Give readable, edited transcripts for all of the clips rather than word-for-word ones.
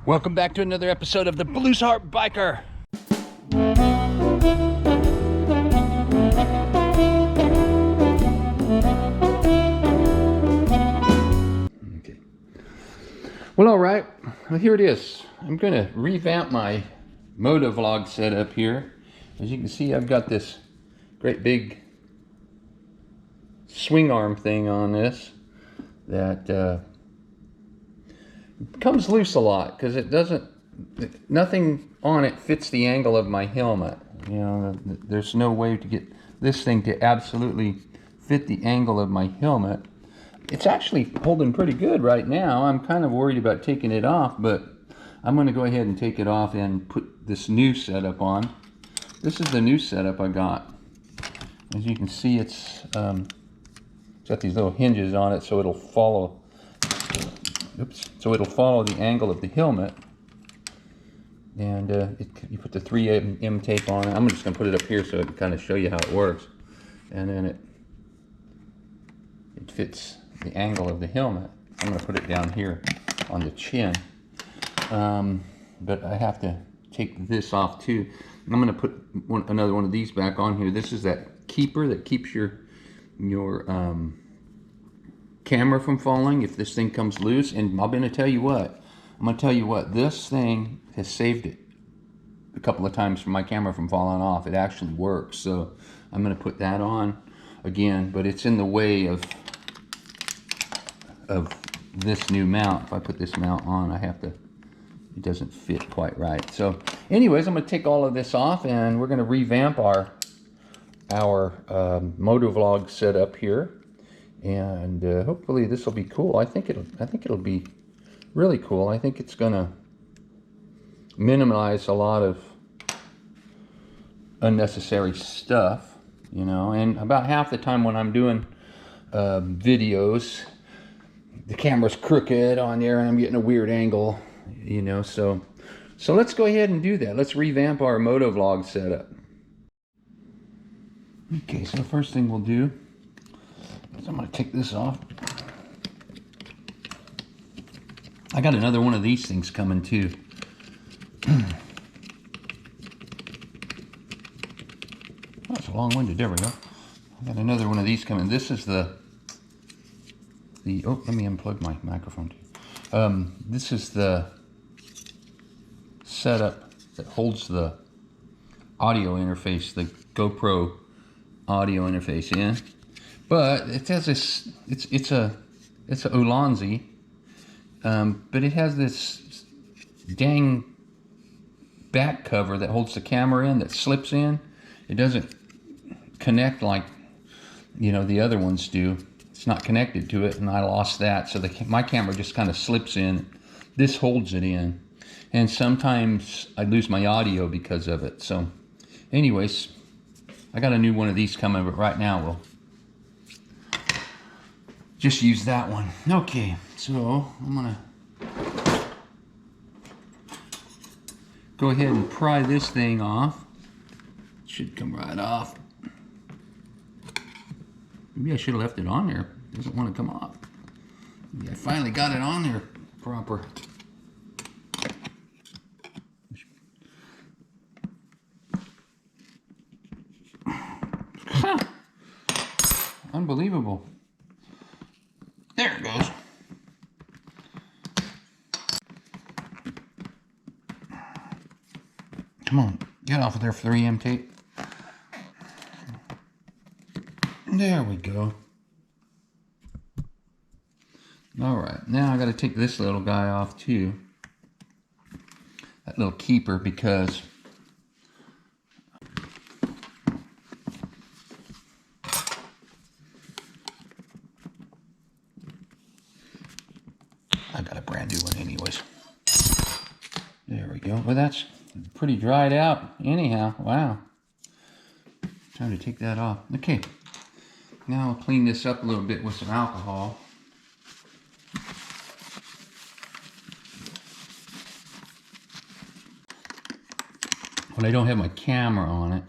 Welcome back to another episode of the Blues Harp Biker. Okay. Well, all right. Well, here it is. I'm going to revamp my Moto vlog setup here. As you can see, I've got this great big swing arm thing on this that comes loose a lot because it doesn't, nothing on it fits the angle of my helmet. You know, there's no way to get this thing to absolutely fit the angle of my helmet. It's actually holding pretty good right now. I'm kind of worried about taking it off, but I'm going to go ahead and take it off and put this new setup on. This is the new setup I got. As you can see, it's got these little hinges on it, so it'll follow. So it'll follow the angle of the helmet, and you put the 3M tape on it. I'm just going to put it up here so I can kind of show you how it works, and then it fits the angle of the helmet. I'm going to put it down here on the chin, but I have to take this off too. I'm going to put another one of these back on here. This is that keeper that keeps your camera from falling if this thing comes loose. And I'm going to tell you what, this thing has saved it a couple of times for my camera from falling off. It actually works. So I'm going to put that on again, but it's in the way of this new mount. If I put this mount on, it doesn't fit quite right. So anyways, I'm going to take all of this off and we're going to revamp our Moto vlog setup here. And hopefully this will be cool. I think it'll be really cool. I think it's gonna minimize a lot of unnecessary stuff, you know. And about half the time when I'm doing videos, the camera's crooked on there and I'm getting a weird angle, you know. So let's go ahead and do that. Let's revamp our Moto vlog setup. Okay, so the first thing we'll do, I'm going to take this off. I got another one of these things coming too. That's a long-winded. There we go. I got another one of these coming. This is the oh, let me unplug my microphone too. This is the setup that holds the audio interface, the GoPro audio interface in. But it has this, it's a Ulanzi, but it has this dang back cover that holds the camera in, that slips in. It doesn't connect like, you know, the other ones do. It's not connected to it, and I lost that. So my camera just kind of slips in. This holds it in. And sometimes I lose my audio because of it. So anyways, I got a new one of these coming, but right now we'll just use that one. Okay, so I'm gonna go ahead and pry this thing off. It should come right off. Maybe I should have left it on there. It doesn't want to come off. Maybe I finally got it on there proper. Huh. Unbelievable. There it goes. Come on, get off of there, 3M tape. There we go. All right, now I got to take this little guy off too. That little keeper, because I got a brand new one anyways. There we go. Well, that's pretty dried out anyhow. Wow. Time to take that off. Okay. Now I'll clean this up a little bit with some alcohol. When I don't have my camera on it,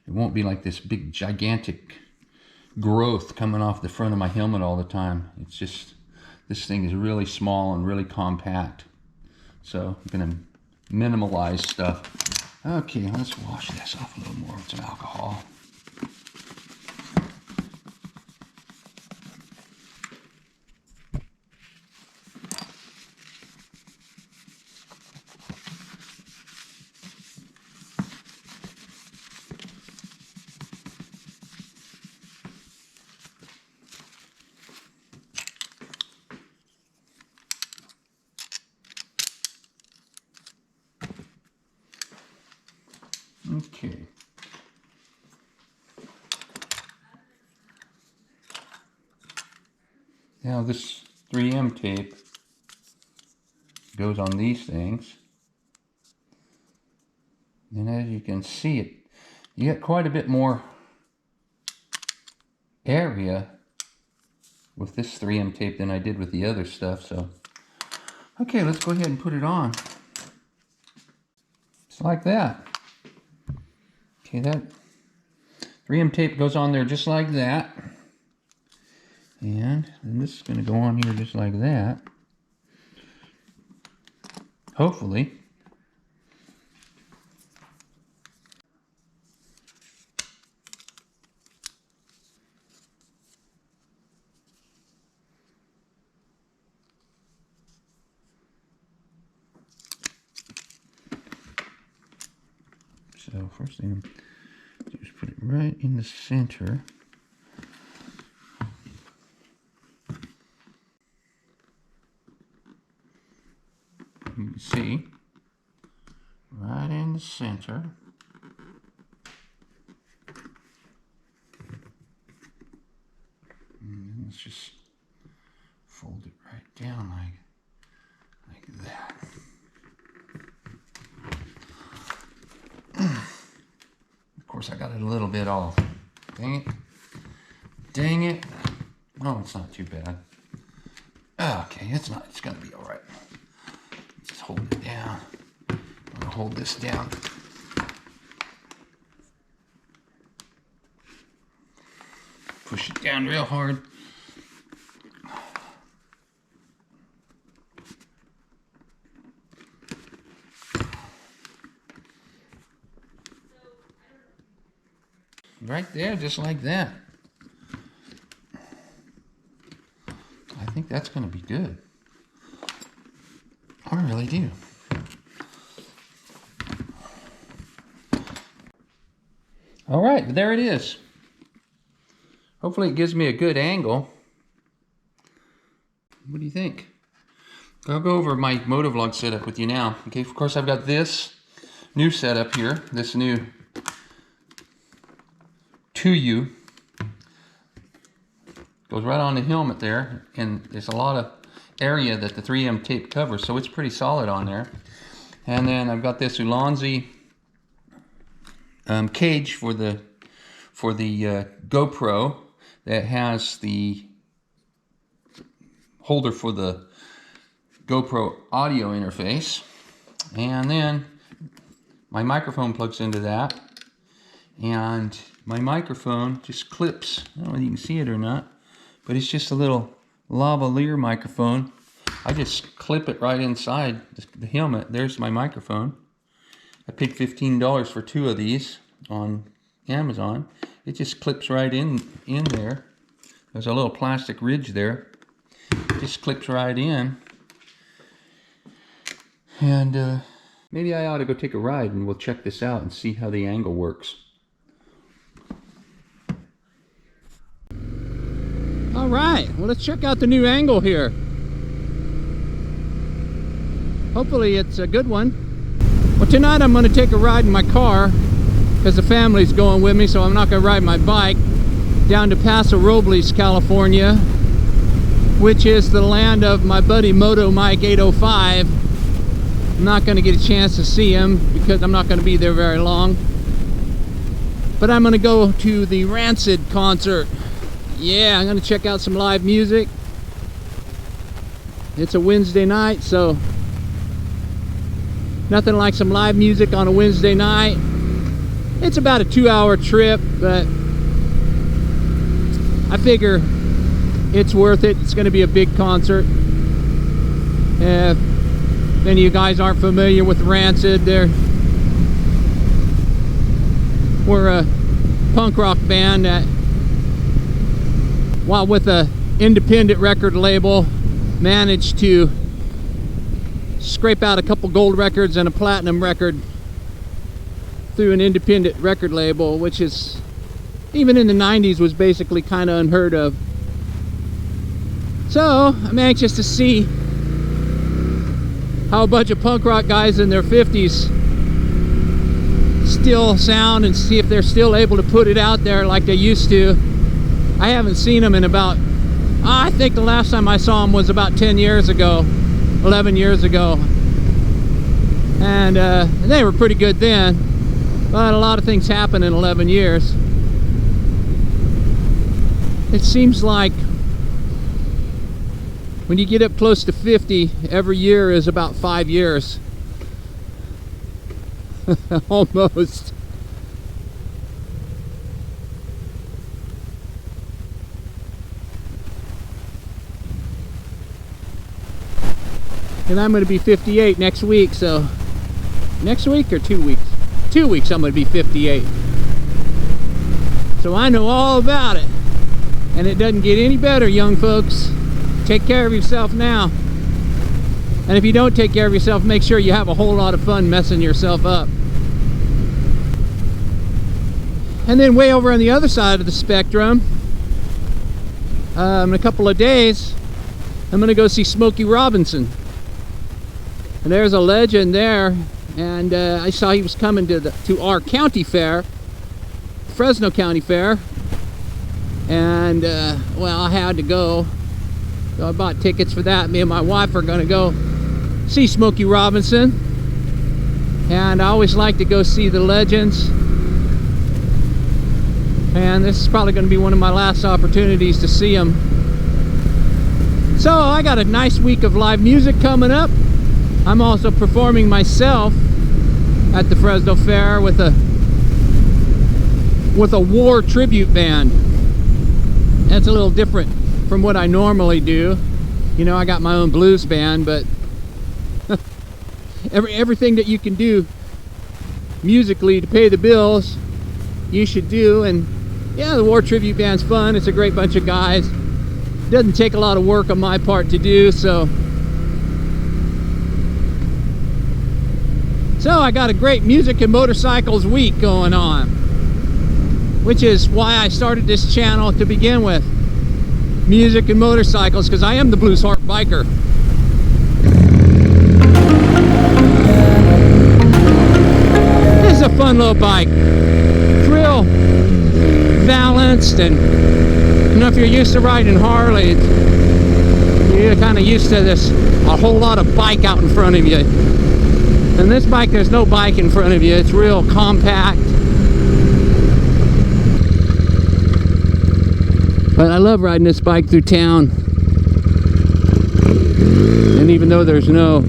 it won't be like this big gigantic growth coming off the front of my helmet all the time. It's just, this thing is really small and really compact. So I'm gonna minimalize stuff. Okay, let's wash this off a little more with some alcohol. Okay. Now this 3M tape goes on these things. And as you can see, you get quite a bit more area with this 3M tape than I did with the other stuff. So, okay, let's go ahead and put it on. Just like that. Okay, that 3M tape goes on there just like that. And then this is going to go on here just like that. Hopefully. So first thing, just put it right in the center. You can see, right in the center. And let's just fold it right down like that. Of course, I got it a little bit off. Dang it. Dang it. Oh, it's not too bad. Okay, it's not. It's going to be all right. Just hold it down. I'm going to hold this down. Push it down real hard. Right there, just like that. I think that's going to be good. I really do. All right, there it is. Hopefully it gives me a good angle. What do you think? I'll go over my motovlog setup with you now. Okay, of course I've got this new setup here, this new 2U. Goes right on the helmet there, and there's a lot of area that the 3M tape covers, so it's pretty solid on there. And then I've got this Ulanzi cage for the GoPro that has the holder for the GoPro audio interface, and then my microphone plugs into that, and my microphone just clips. I don't know if you can see it or not, but it's just a little lavalier microphone. I just clip it right inside the helmet. There's my microphone. I paid $15 for 2 of these on Amazon. It just clips right in there. There's a little plastic ridge there. It just clips right in. And maybe I ought to go take a ride and we'll check this out and see how the angle works. All right, well, let's check out the new angle here. Hopefully it's a good one. Well, tonight I'm going to take a ride in my car because the family's going with me, so I'm not going to ride my bike down to Paso Robles, California, which is the land of my buddy Moto Mike 805. I'm not going to get a chance to see him because I'm not going to be there very long. But I'm going to go to the Rancid concert. Yeah, I'm going to check out some live music. It's a Wednesday night, so nothing like some live music on a Wednesday night. It's about a 2-hour trip, but I figure it's worth it. It's going to be a big concert. Many of you guys aren't familiar with Rancid. We're a punk rock band that, while with a independent record label, managed to scrape out a couple gold records and a platinum record through an independent record label, which is, even in the 90s, was basically kind of unheard of. So I'm anxious to see how a bunch of punk rock guys in their 50s still sound, and see if they're still able to put it out there like they used to. I haven't seen them in about, I think the last time I saw them was about 10 years ago, 11 years ago. And they were pretty good then, but a lot of things happened in 11 years. It seems like when you get up close to 50, every year is about 5 years. Almost. And I'm going to be 58 next week, so next week or 2 weeks? 2 weeks I'm going to be 58. So I know all about it. And it doesn't get any better, young folks. Take care of yourself now. And if you don't take care of yourself, make sure you have a whole lot of fun messing yourself up. And then way over on the other side of the spectrum, in a couple of days, I'm going to go see Smokey Robinson. And there's a legend there, and I saw he was coming to our county fair, Fresno County Fair, and well, I had to go, so I bought tickets for that. Me and my wife are going to go see Smokey Robinson, and I always like to go see the legends, and this is probably going to be one of my last opportunities to see him. So I got a nice week of live music coming up. I'm also performing myself at the Fresno Fair with a war tribute band. That's a little different from what I normally do. You know, I got my own blues band, but everything that you can do musically to pay the bills, you should do. And yeah, the war tribute band's fun. It's a great bunch of guys. It doesn't take a lot of work on my part to do, so I got a great music and motorcycles week going on, which is why I started this channel to begin with. Music and motorcycles, because I am the Blues Harp biker. This is a fun little bike. It's real balanced, and you know, if you're used to riding Harley, you're kind of used to this, a whole lot of bike out in front of you. And this bike, there's no bike in front of you. It's real compact. But I love riding this bike through town. And even though there's no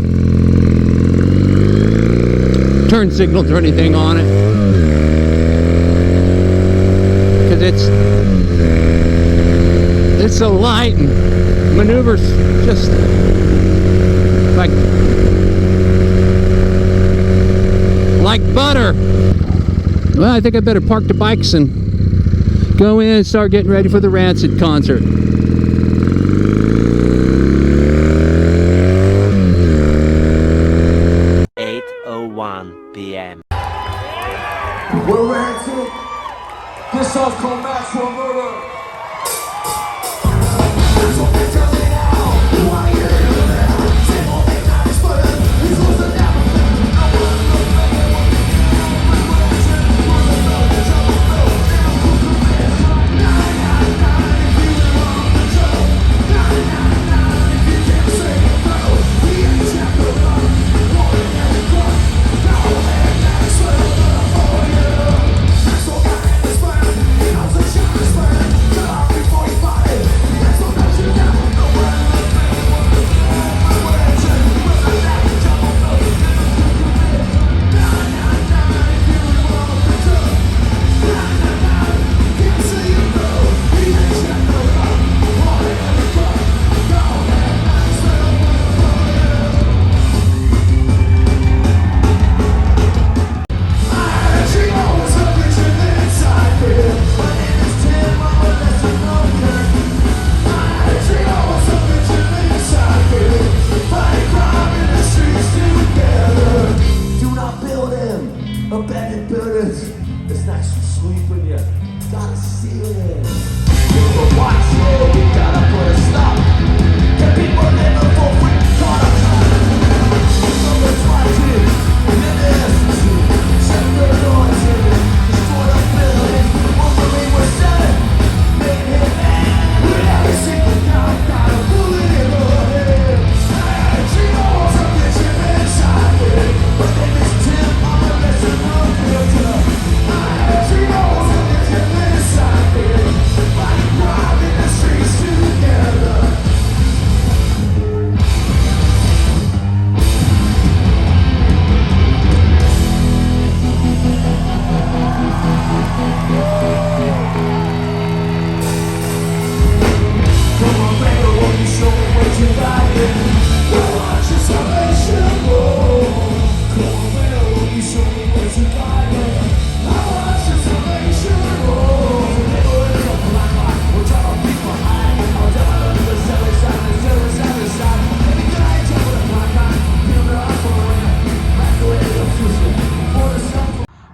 turn signals or anything on it, because it's so light and maneuvers just like butter. Well, I think I better park the bikes and go in and start getting ready for the Rancid concert. 8:01 p.m. We're Rancid. This song's called Natural Murder.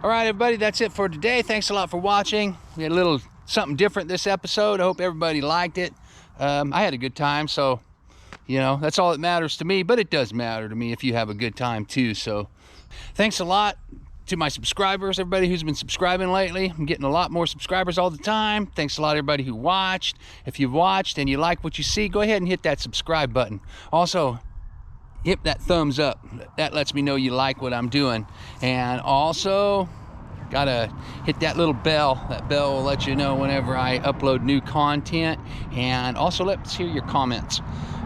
All right, everybody, that's it for today. Thanks a lot for watching. We had a little something different this episode. I hope everybody liked it. I had a good time, so, you know, that's all that matters to me, but it does matter to me if you have a good time too. So thanks a lot to my subscribers, everybody who's been subscribing lately. I'm getting a lot more subscribers all the time. Thanks a lot, everybody who watched. If you've watched and you like what you see, go ahead and hit that subscribe button. Also, hit that thumbs up. That lets me know you like what I'm doing. And also, gotta hit that little bell. That bell will let you know whenever I upload new content. And also, let's hear your comments.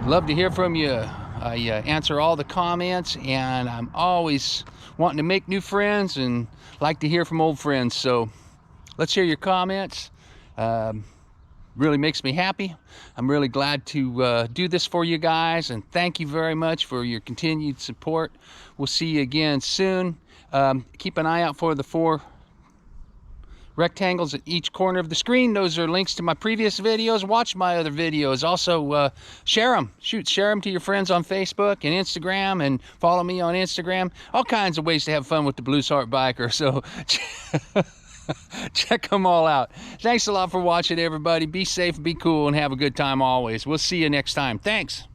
Love to hear from you. I answer all the comments, and I'm always wanting to make new friends and like to hear from old friends. So let's hear your comments. Really makes me happy. I'm really glad to do this for you guys, and thank you very much for your continued support. We'll see you again soon. Keep an eye out for the 4 rectangles at each corner of the screen. Those are links to my previous videos. Watch my other videos. Also, share them. Share them to your friends on Facebook and Instagram, and follow me on Instagram. All kinds of ways to have fun with the Blues Heart Biker. So check them all out. Thanks a lot for watching, everybody. Be safe, be cool, and have a good time always. We'll see you next time. Thanks.